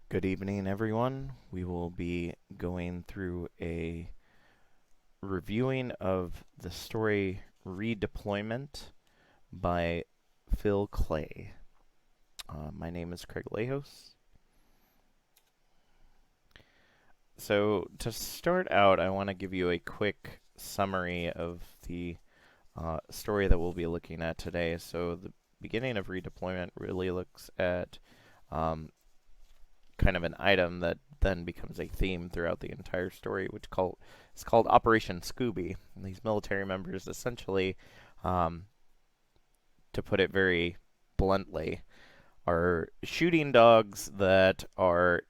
Good evening, everyone. We will be going through a reviewing of the story Redeployment by Phil Klay. My name is Craig Lejos. So, to start out, I want to give you a quick summary of the story that we'll be looking at today. So, the beginning of Redeployment really looks at um, kind of an item that then becomes a theme throughout the entire story, which is called Operation Scooby. And these military members essentially, um, to put it very bluntly, are shooting dogs that are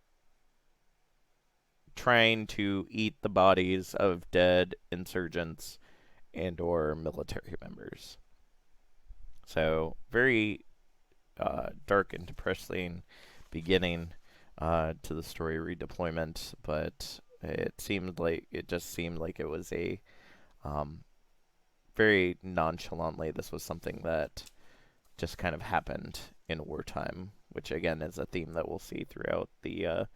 trying to eat the bodies of dead insurgents and or military members. So very dark and depressing beginning to the story Redeployment, but it just seemed like it was a um, very nonchalantly. This was something that just kind of happened in wartime, which again is a theme that we'll see throughout the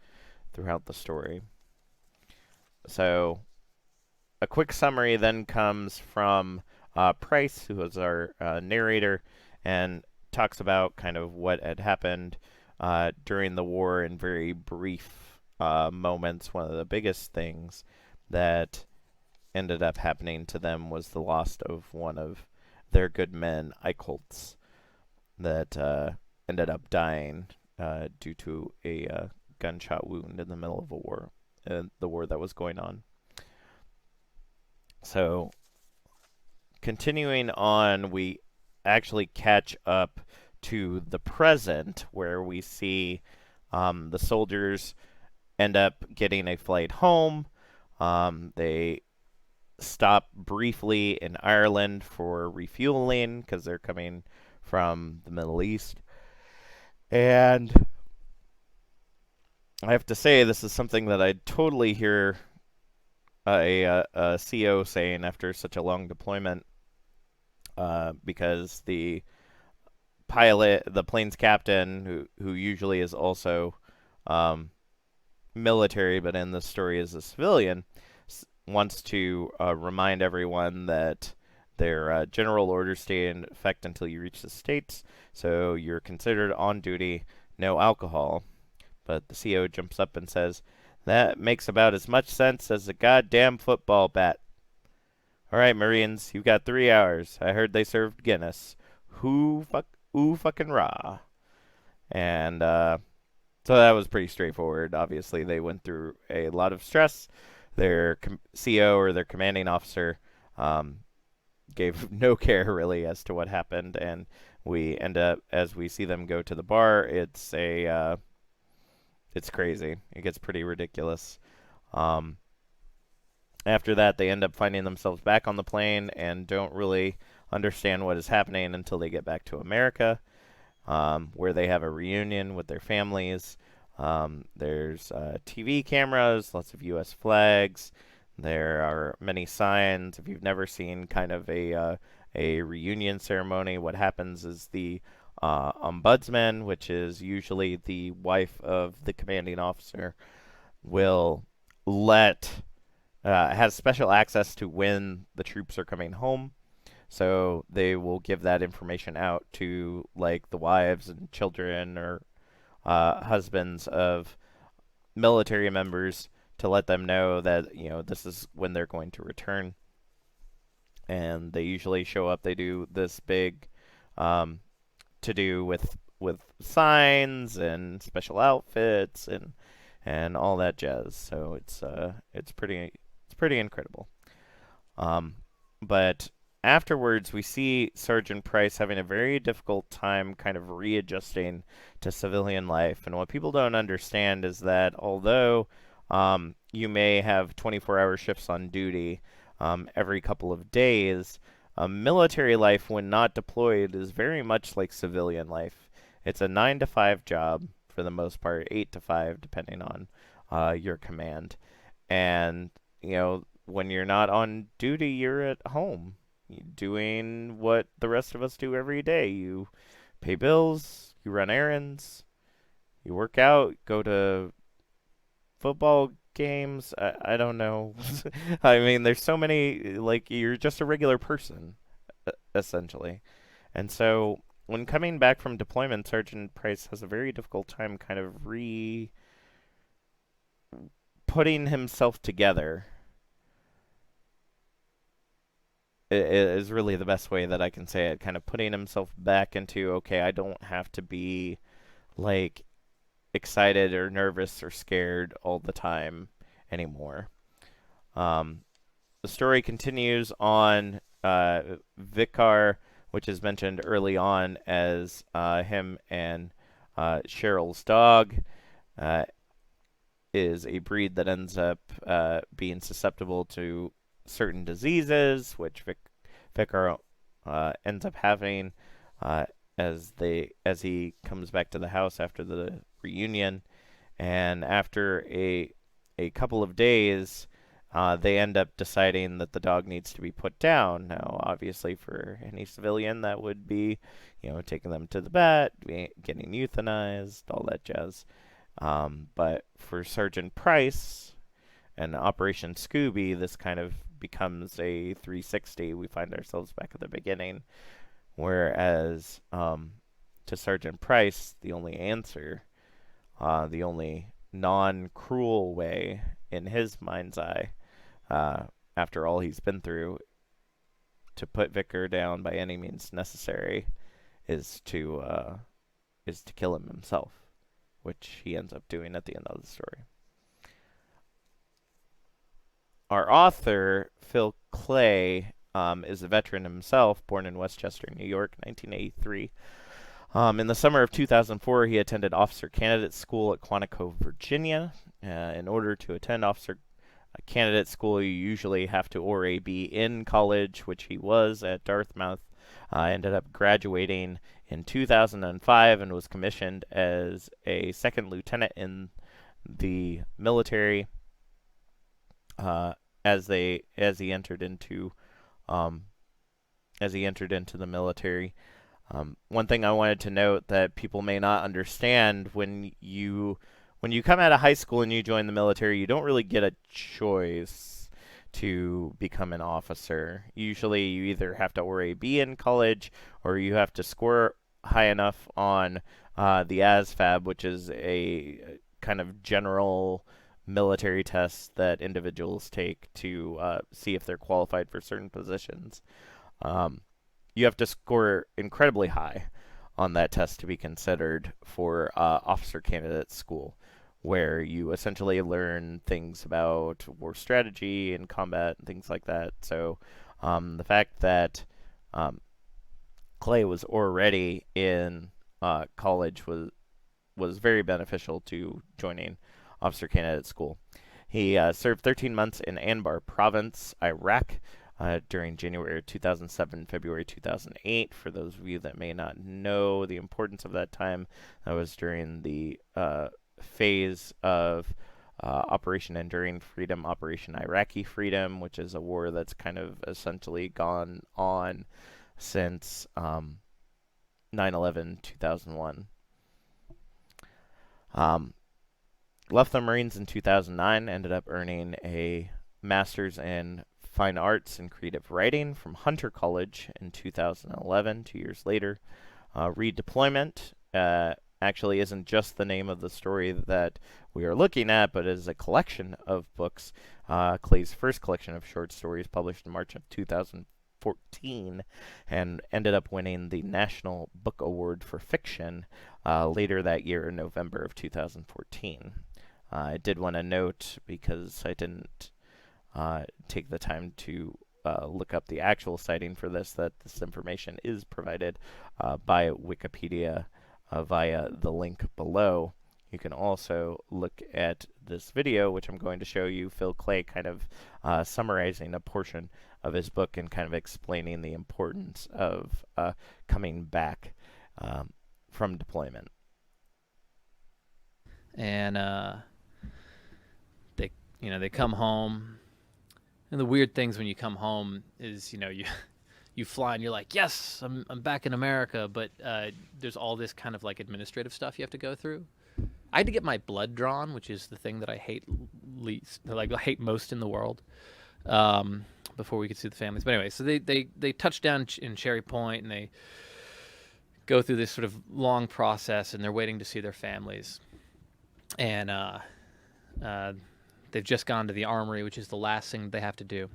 story. So a quick summary then comes from Price, who was our narrator, and talks about kind of what had happened during the war in very brief moments. One of the biggest things that ended up happening to them was the loss of one of their good men, Eichholz, that ended up dying due to a gunshot wound in the middle of a war, the war that was going on. So, continuing on, we actually catch up to the present, where we see the soldiers end up getting a flight home. They stop briefly in Ireland for refueling because they're coming from the Middle East. And I have to say, this is something that I totally hear a CO saying after such a long deployment, because the pilot, the plane's captain, who usually is also um, military, but in this story is a civilian, wants to remind everyone that their general orders stay in effect until you reach the States, so you're considered on duty, no alcohol. But the CO jumps up and says, "That makes about as much sense as a goddamn football bat. All right, Marines, you've got 3 hours. I heard they served Guinness. Ooh fucking rah." And so that was pretty straightforward. Obviously, they went through a lot of stress. Their CO, or their commanding officer, um, gave no care really as to what happened, and we end up, as we see them go to the bar, it's crazy. It gets pretty ridiculous. Um, After that, they end up finding themselves back on the plane and don't really understand what is happening until they get back to America, where they have a reunion with their families. There's TV cameras, lots of U.S. flags. There are many signs. If you've never seen kind of a reunion ceremony, what happens is the ombudsman, which is usually the wife of the commanding officer, will let has special access to when the troops are coming home. So they will give that information out to like the wives and children or husbands of military members to let them know that this is when they're going to return. And they usually show up. They do this big um, to do with signs and special outfits and all that jazz. So it's pretty incredible. Um, but afterwards, we see Sergeant Price having a very difficult time kind of readjusting to civilian life. And what people don't understand is that although you may have 24-hour shifts on duty every couple of days, military life, when not deployed, is very much like civilian life. It's a 9 to 5 job for the most part, 8 to 5, depending on your command. And when you're not on duty, you're at home doing what the rest of us do every day. You pay bills, you run errands, You work out, go to football games. I don't know. I mean, there's so many. Like you're just a regular person, essentially. And so when coming back from deployment, Sergeant Price has a very difficult time kind of re putting himself together. Is really the best way that I can say it. Kind of putting himself back into, okay, I don't have to be like excited or nervous or scared all the time anymore. Um, the story continues on Vicar, which is mentioned early on as him and Cheryl's dog. Uh, is a breed that ends up being susceptible to certain diseases, which Vicar ends up having uh, as he comes back to the house after the reunion, and after a couple of days. They end up deciding that the dog needs to be put down. Now, obviously, for any civilian, that would be, taking them to the vet, getting euthanized, all that jazz. But for Sergeant Price and Operation Scooby, this kind of becomes a 360. We find ourselves back at the beginning, whereas to Sergeant Price, the only answer, the only non-cruel way in his mind's eye, after all he's been through, to put Vicar down by any means necessary, is to kill him himself, which he ends up doing at the end of the story. Our author, Phil Klay, is a veteran himself, born in Westchester, New York, 1983. In the summer of 2004, he attended Officer Candidate School at Quantico, Virginia. In order to attend Officer Candidate School, you usually have to already be in college, which he was at Dartmouth. Ended up graduating in 2005 and was commissioned as a second lieutenant in the military as he entered into the military. One thing I wanted to note that people may not understand when you come out of high school and you join the military, you don't really get a choice to become an officer. Usually, you either have to already be in college or you have to score high enough on the ASFAB, which is a kind of general military test that individuals take to see if they're qualified for certain positions. Um, you have to score incredibly high on that test to be considered for officer candidate school, where you essentially learn things about war strategy and combat and things like that. So the fact that Klay was already in college was very beneficial to joining officer candidate school. He served 13 months in Anbar Province, Iraq, during January 2007, February 2008. For those of you that may not know the importance of that time, that was during the phase of Operation Enduring Freedom, Operation Iraqi Freedom, which is a war that's kind of essentially gone on since 9/11, 2001. Left the Marines in 2009, ended up earning a master's in fine arts and creative writing from Hunter College in 2011, 2 years later. Redeployment actually isn't just the name of the story that we are looking at, but is a collection of books. Klay's first collection of short stories, published in March of 2014, and ended up winning the National Book Award for Fiction later that year in November of 2014. I did want to note, because I didn't take the time to look up the actual citing for this, that this information is provided by Wikipedia via the link below. You can also look at this video, which I'm going to show you, Phil Klay kind of summarizing a portion of his book and kind of explaining the importance of coming back from deployment. And they come home, and the weird things when you come home is you fly and you're like, yes, I'm back in America, but there's all this kind of like administrative stuff you have to go through. I had to get my blood drawn, which is the thing that I hate least, like I hate most in the world. Um, before we could see the families, but anyway, so they touch down in Cherry Point, and they go through this sort of long process, and they're waiting to see their families, and uh, they've just gone to the armory, which is the last thing they have to do.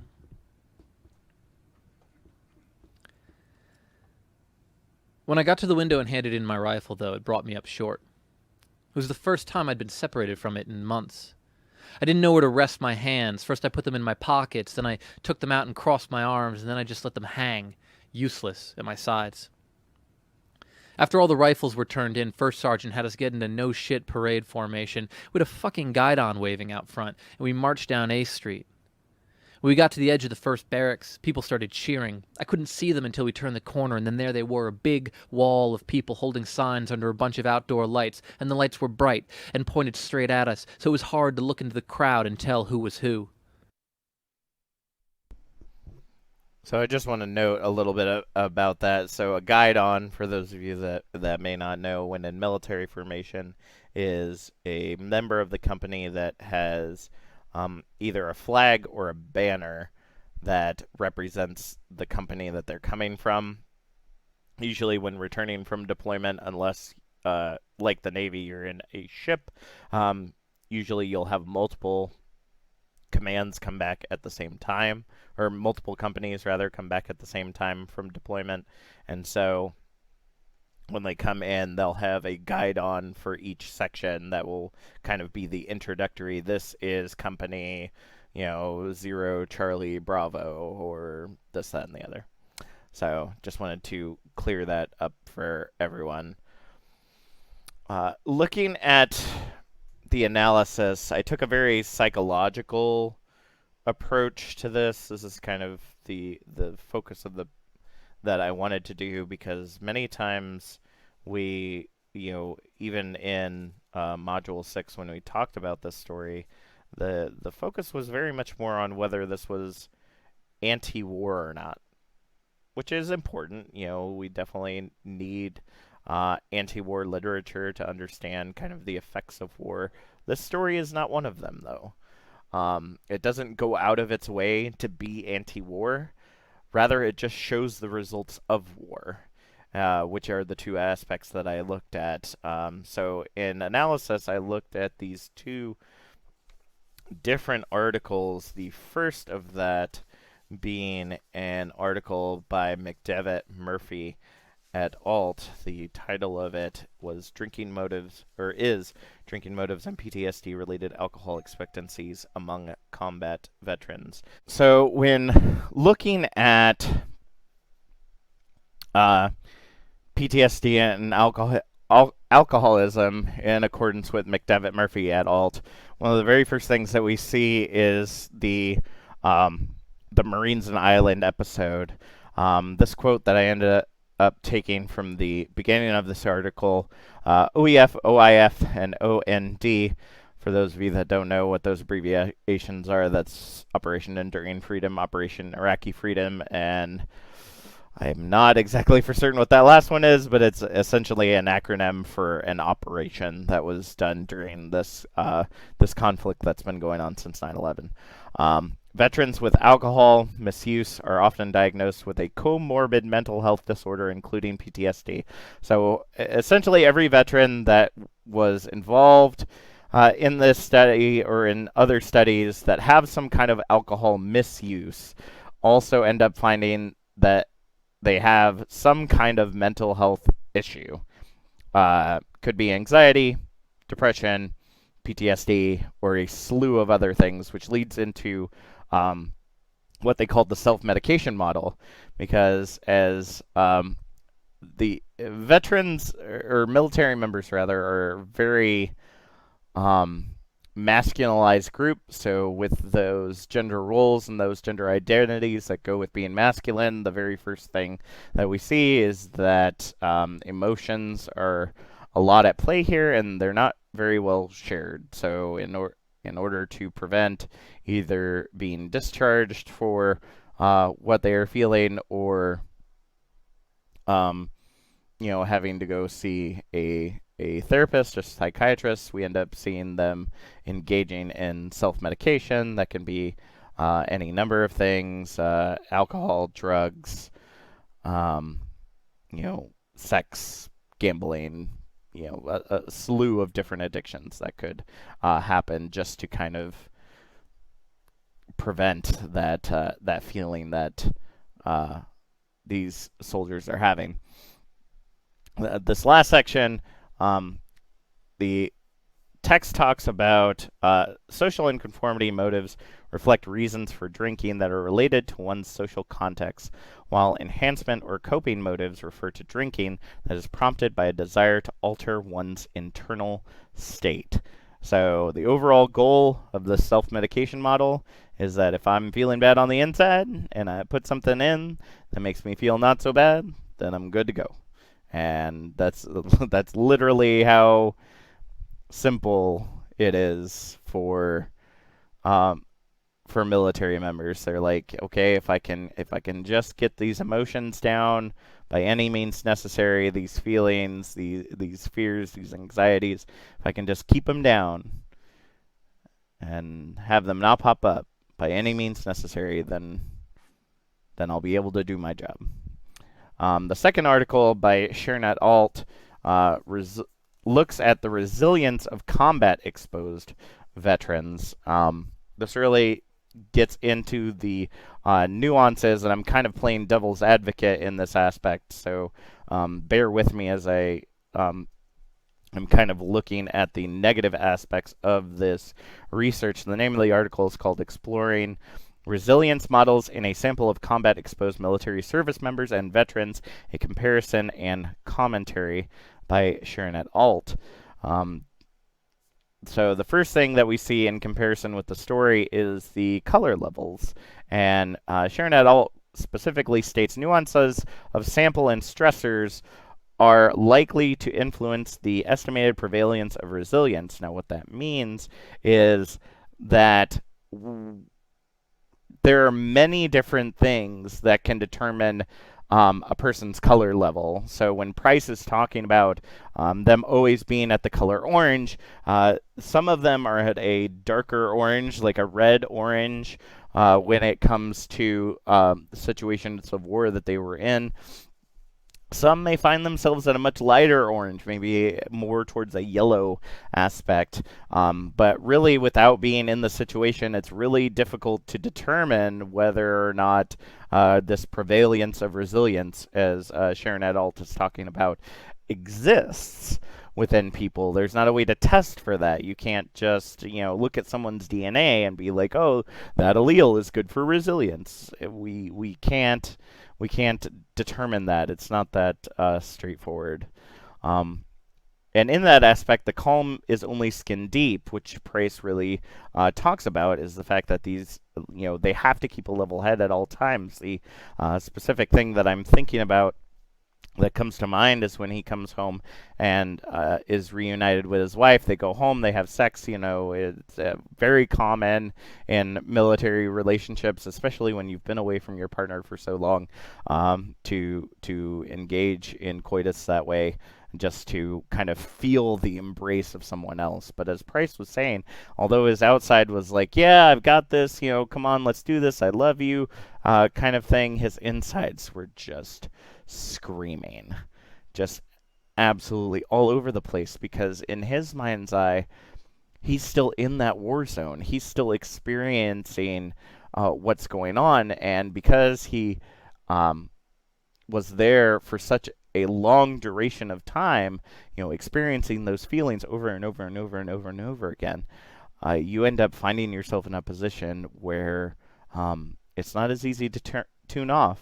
When I got to the window and handed in my rifle, though, it brought me up short. It was the first time I'd been separated from it in months. I didn't know where to rest my hands. First, I put them in my pockets, then I took them out and crossed my arms, and then I just let them hang, useless, at my sides. After all the rifles were turned in, First Sergeant had us get into no-shit parade formation with a fucking guidon waving out front, and we marched down A Street. When we got to the edge of the first barracks, people started cheering. I couldn't see them until we turned the corner, and then there they were, a big wall of people holding signs under a bunch of outdoor lights, and the lights were bright and pointed straight at us, so it was hard to look into the crowd and tell who was who. So I just want to note a little bit about that. So a guidon, for those of you that may not know, when in military formation, is a member of the company that has either a flag or a banner that represents the company that they're coming from. Usually when returning from deployment, unless like the Navy, you're in a ship, usually you'll have multiple commands come back at the same time, or multiple companies rather come back at the same time from deployment. And so when they come in, they'll have a guidon for each section that will kind of be the introductory. This is company, 0 Charlie Bravo, or this, that, and the other. So just wanted to clear that up for everyone. Looking at the analysis, I took a very psychological approach to this. This is kind of the focus of the that I wanted to do, because many times we, even in Module 6 when we talked about this story, the focus was very much more on whether this was anti-war or not, which is important. We definitely need anti-war literature to understand kind of the effects of war. This story is not one of them, though. It doesn't go out of its way to be anti-war. Rather, it just shows the results of war, which are the two aspects that I looked at. So in analysis, I looked at these two different articles. The first of that being an article by McDevitt Murphy at Alt. The title of it was Drinking Motives, or is Drinking Motives and PTSD-Related Alcohol Expectancies Among Combat Veterans. So when looking at PTSD and alcoholism in accordance with McDevitt Murphy et al., one of the very first things that we see is the Marines and Island episode. This quote that I ended up taking from the beginning of this article, OEF, OIF, and OND. For those of you that don't know what those abbreviations are, that's Operation Enduring Freedom, Operation Iraqi Freedom, and I'm not exactly for certain what that last one is, but it's essentially an acronym for an operation that was done during this this conflict that's been going on since 9/11. Veterans with alcohol misuse are often diagnosed with a comorbid mental health disorder, including PTSD. So essentially, every veteran that was involved in this study or in other studies that have some kind of alcohol misuse also end up finding that they have some kind of mental health issue. Could be anxiety, depression, PTSD, or a slew of other things, which leads into what they called the self-medication model, because as the veterans, or military members rather, are very masculinized group, so with those gender roles and those gender identities that go with being masculine, the very first thing that we see is that emotions are a lot at play here, and they're not very well shared. So in order to prevent either being discharged for what they are feeling, or having to go see a a therapist or psychiatrist, we end up seeing them engaging in self-medication. That can be any number of things: alcohol, drugs, um, sex, gambling. A slew of different addictions that could happen just to kind of prevent that feeling that these soldiers are having. This last section, the text talks about social inconformity motives reflect reasons for drinking that are related to one's social context, while enhancement or coping motives refer to drinking that is prompted by a desire to alter one's internal state. So the overall goal of the self-medication model is that if I'm feeling bad on the inside and I put something in that makes me feel not so bad, then I'm good to go. And that's literally how simple it is for military members. They're like, okay, if I can just get these emotions down by any means necessary, these feelings, these fears, these anxieties, if I can just keep them down and have them not pop up by any means necessary, then I'll be able to do my job. The second article by Sharon et al. Looks at the resilience of combat-exposed veterans. This really gets into the nuances, and I'm kind of playing devil's advocate in this aspect, so bear with me as I'm kind of looking at the negative aspects of this research. The name of the article is called Exploring Resilience Models in a Sample of Combat-Exposed Military Service Members and Veterans, a Comparison and Commentary by Sharon et al. So the first thing that we see in comparison with the story is the color levels. And Sharon et al. Specifically states nuances of sample and stressors are likely to influence the estimated prevalence of resilience. Now, what that means is that there are many different things that can determine a person's color level. So when Price is talking about them always being at the color orange, some of them are at a darker orange, like a red orange, when it comes to situations of war that they were in. Some may find themselves at a much lighter orange, maybe more towards a yellow aspect. But really, without being in the situation, it's really difficult to determine whether or not this prevalence of resilience, as Sharon et al. Is talking about, exists within people. There's not a way to test for that. You can't just, look at someone's DNA and be like, oh, that allele is good for resilience. We can't determine that. It's not that straightforward. And in that aspect, the calm is only skin deep, which Price really talks about, is the fact that these, they have to keep a level head at all times. The specific thing that I'm thinking about that comes to mind is when he comes home and is reunited with his wife. They go home, they have sex. It's very common in military relationships, especially when you've been away from your partner for so long, to engage in coitus that way, just to kind of feel the embrace of someone else. But as Price was saying, although his outside was like, yeah, I've got this, come on, let's do this, I love you, kind of thing, his insides were just screaming, just absolutely all over the place, because in his mind's eye, he's still in that war zone. He's still experiencing what's going on, and because he was there for such a long duration of time, experiencing those feelings over and over and over and over and over again, you end up finding yourself in a position where it's not as easy to turn off.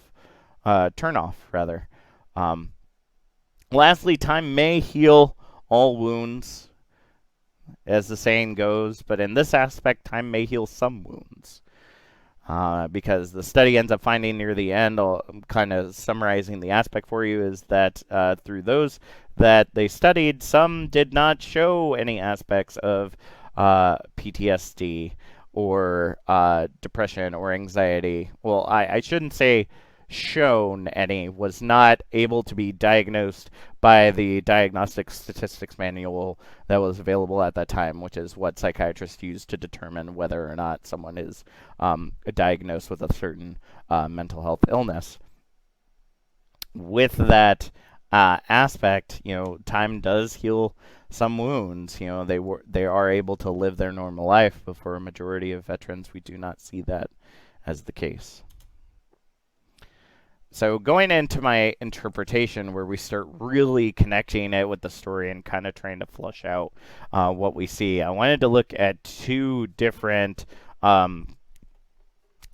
Lastly, time may heal all wounds, as the saying goes, but in this aspect, time may heal some wounds. Because the study ends up finding near the end, I'm kind of summarizing the aspect for you, is that through those that they studied, some did not show any aspects of PTSD or depression or anxiety. Well, I shouldn't say shown any, was not able to be diagnosed by the diagnostic statistics manual that was available at that time, which is what psychiatrists use to determine whether or not someone is diagnosed with a certain mental health illness. With that aspect, time does heal some wounds. They are able to live their normal life, but for a majority of veterans, we do not see that as the case. So going into my interpretation, where we start really connecting it with the story and kind of trying to flush out what we see, I wanted to look at two different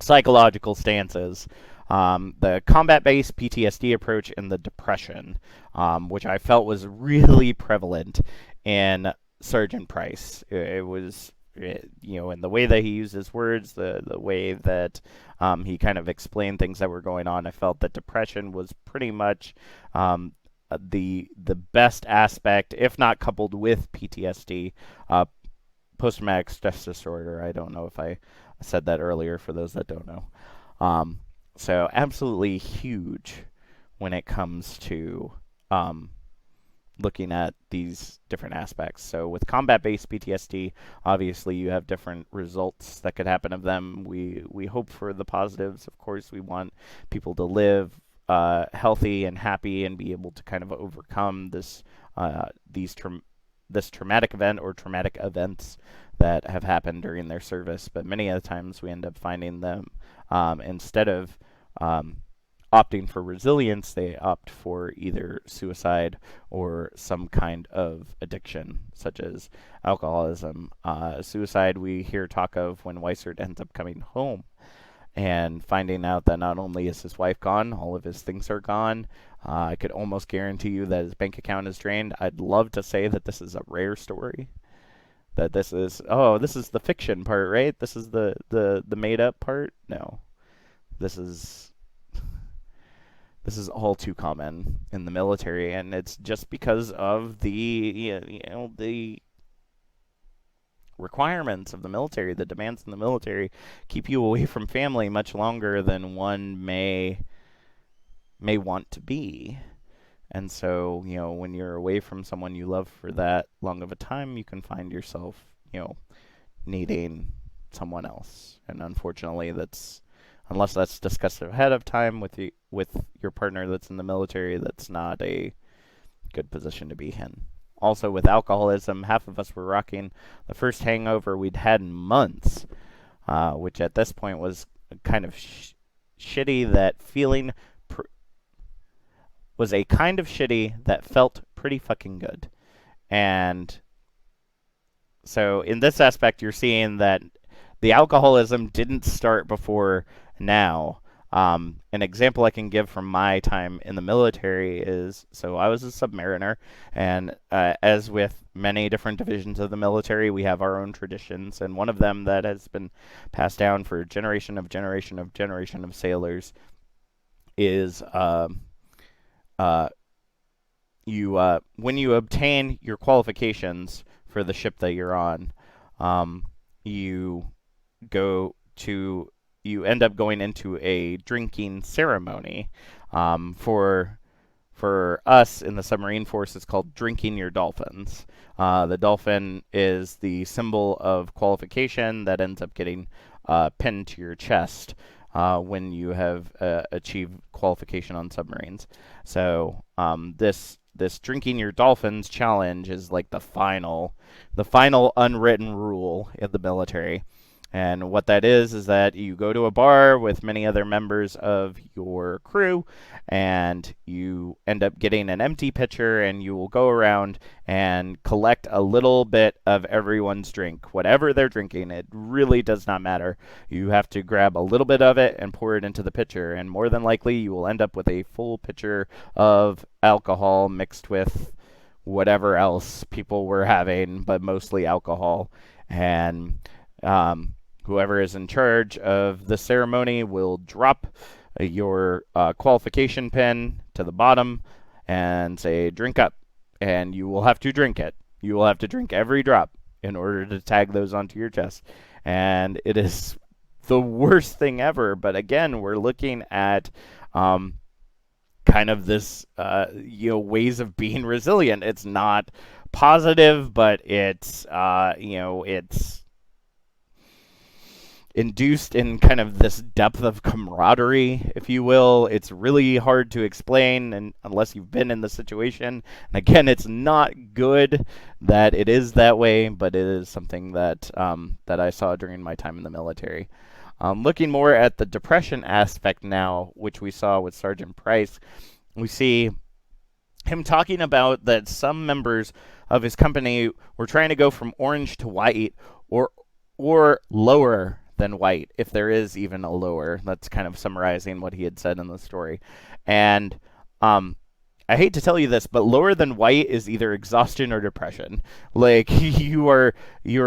psychological stances. The combat-based PTSD approach and the depression, which I felt was really prevalent in Sergeant Price. It was, in the way that he used his words, the way that he kind of explained things that were going on, I felt that depression was pretty much the best aspect, if not coupled with PTSD, post-traumatic stress disorder. I don't know if I said that earlier for those that don't know. So absolutely huge when it comes to looking at these different aspects. So with combat-based PTSD, obviously you have different results that could happen of them. We hope for the positives. Of course, we want people to live healthy and happy and be able to kind of overcome this this traumatic event or traumatic events that have happened during their service. But many of the times we end up finding them instead of opting for resilience, they opt for either suicide or some kind of addiction, such as alcoholism. Suicide we hear talk of when Weissert ends up coming home and finding out that not only is his wife gone, all of his things are gone. I could almost guarantee you that his bank account is drained. I'd love to say that this is a rare story. That this is the fiction part, right? This is the made up part. No, this is all too common in the military, and it's just because of the requirements of the military, the demands in the military keep you away from family much longer than one may want to be. And so, when you're away from someone you love for that long of a time, you can find yourself, needing someone else. And unfortunately, unless that's discussed ahead of time with your partner that's in the military, that's not a good position to be in. Also, with alcoholism, half of us were rocking the first hangover we'd had in months, which at this point was kind of shitty. That feeling was a kind of shitty that felt pretty fucking good. And so in this aspect, you're seeing that the alcoholism didn't start before now. An example I can give from my time in the military is, so I was a submariner, and as with many different divisions of the military, we have our own traditions, and one of them that has been passed down for generation of sailors is when you obtain your qualifications for the ship that you're on, you end up going into a drinking ceremony. For us in the submarine force, it's called drinking your dolphins. The dolphin is the symbol of qualification that ends up getting pinned to your chest when you have achieved qualification on submarines. So this drinking your dolphins challenge is like the final unwritten rule in the military. And what that is that you go to a bar with many other members of your crew, and you end up getting an empty pitcher, and you will go around and collect a little bit of everyone's drink. Whatever they're drinking, it really does not matter. You have to grab a little bit of it and pour it into the pitcher, and more than likely you will end up with a full pitcher of alcohol mixed with whatever else people were having, but mostly alcohol. And whoever is in charge of the ceremony will drop your qualification pin to the bottom and say, drink up. And you will have to drink it. You will have to drink every drop in order to tag those onto your chest. And it is the worst thing ever. But again, we're looking at kind of this ways of being resilient. It's not positive, but it's induced in kind of this depth of camaraderie, if you will. It's really hard to explain, and unless you've been in the situation. And again, it's not good that it is that way, but it is something that that I saw during my time in the military. Looking more at the depression aspect now, which we saw with Sergeant Price, we see him talking about that some members of his company were trying to go from orange to white, or lower than white, if there is even a lower. That's kind of summarizing what he had said in the story. And I hate to tell you this, but lower than white is either exhaustion or depression. Like you are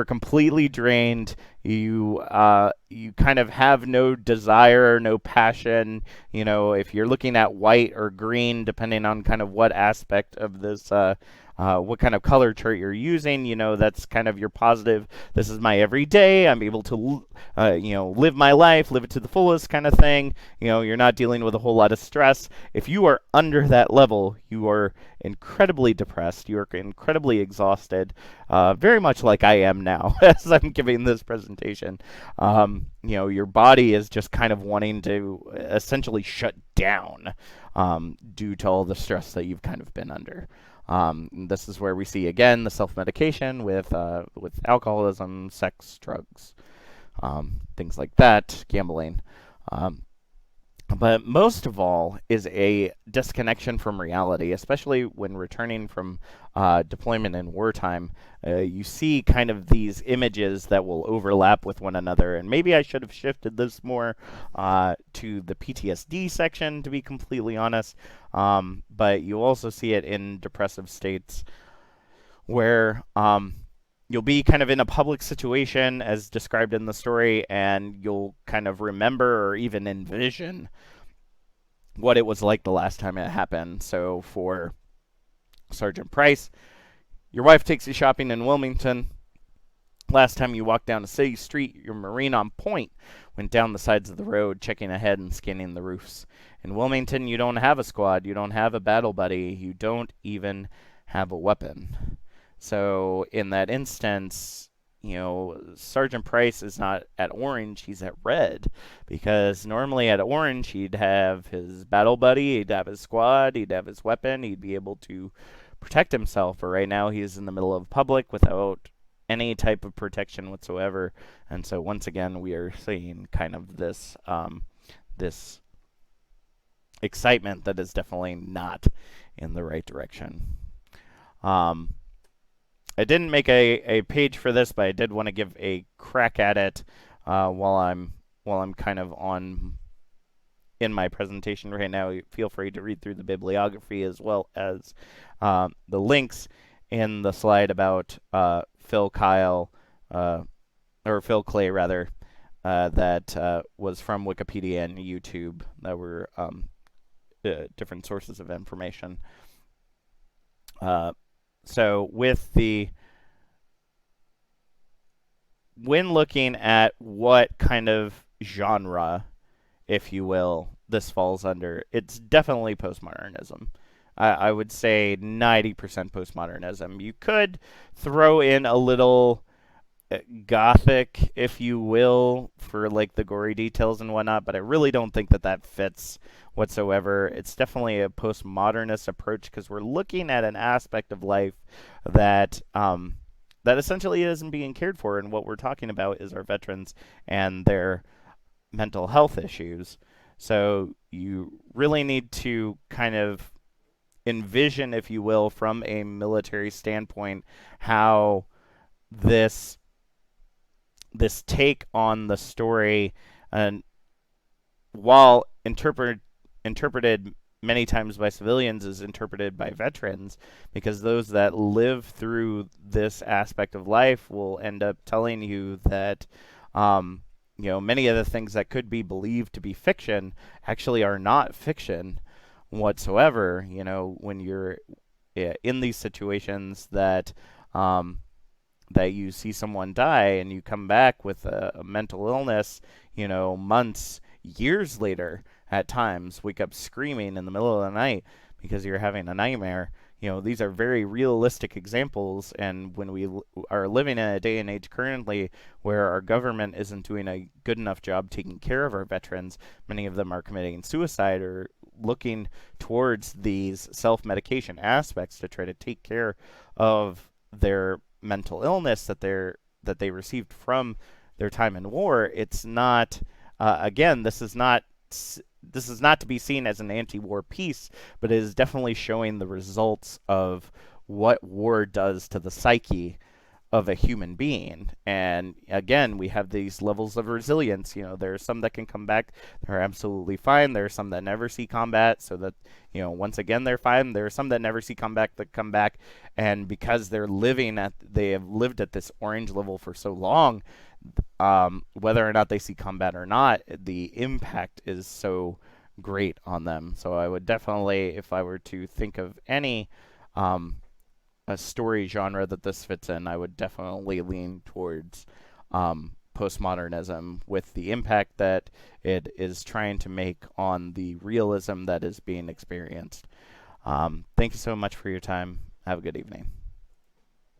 completely drained. You kind of have no desire, no passion. If you're looking at white or green, depending on kind of what aspect of this what kind of color chart you're using, that's kind of your positive. This is my everyday. I'm able to, live my life, live it to the fullest kind of thing. You're not dealing with a whole lot of stress. If you are under that level, you are incredibly depressed. You are incredibly exhausted, very much like I am now as I'm giving this presentation. Your body is just kind of wanting to essentially shut down due to all the stress that you've kind of been under. This is where we see again the self-medication with alcoholism, sex, drugs, things like that, gambling. But most of all is a disconnection from reality, especially when returning from deployment in wartime. You see kind of these images that will overlap with one another, and maybe I should have shifted this more to the PTSD section, to be completely honest. But you also see it in depressive states where you'll be kind of in a public situation as described in the story, and you'll kind of remember or even envision what it was like the last time it happened. So for Sergeant Price, your wife takes you shopping in Wilmington. Last time you walked down a city street, your Marine on point went down the sides of the road, checking ahead and scanning the roofs. In Wilmington, you don't have a squad, you don't have a battle buddy, you don't even have a weapon. So in that instance, Sergeant Price is not at orange, he's at red. Because normally at orange, he'd have his battle buddy, he'd have his squad, he'd have his weapon, he'd be able to protect himself. But right now, he's in the middle of public without any type of protection whatsoever. And so once again, we are seeing kind of this this excitement that is definitely not in the right direction. I didn't make a page for this, but I did want to give a crack at it while I'm kind of on in my presentation right now. Feel free to read through the bibliography as well as the links in the slide about Phil Klay rather, that was from Wikipedia and YouTube, that were different sources of information. So when looking at what kind of genre, if you will, this falls under, it's definitely postmodernism. I would say 90% postmodernism. You could throw in a little gothic, if you will, for like the gory details and whatnot, but I really don't think that fits whatsoever. It's definitely a postmodernist approach because we're looking at an aspect of life that that essentially isn't being cared for, and what we're talking about is our veterans and their mental health issues. So you really need to kind of envision, if you will, from a military standpoint, how this take on the story, and while interpreted many times by civilians, is interpreted by veterans, because those that live through this aspect of life will end up telling you that many of the things that could be believed to be fiction actually are not fiction whatsoever. When you're in these situations that that you see someone die and you come back with a mental illness, months, years later at times, wake up screaming in the middle of the night because you're having a nightmare. These are very realistic examples, and when we are living in a day and age currently where our government isn't doing a good enough job taking care of our veterans, many of them are committing suicide or looking towards these self-medication aspects to try to take care of their mental illness that they received from their time in war. It's not again, this is not to be seen as an anti-war piece, but it is definitely showing the results of what war does to the psyche of a human being. And again, we have these levels of resilience. There are some that can come back, they're absolutely fine. There are some that never see combat, so that, once again, they're fine. There are some that never see combat that come back, and because they have lived at this orange level for so long, whether or not they see combat or not, the impact is so great on them. So I would definitely, if I were to think of any a story genre that this fits in, I would definitely lean towards postmodernism, with the impact that it is trying to make on the realism that is being experienced. Thank you so much for your time. Have a good evening.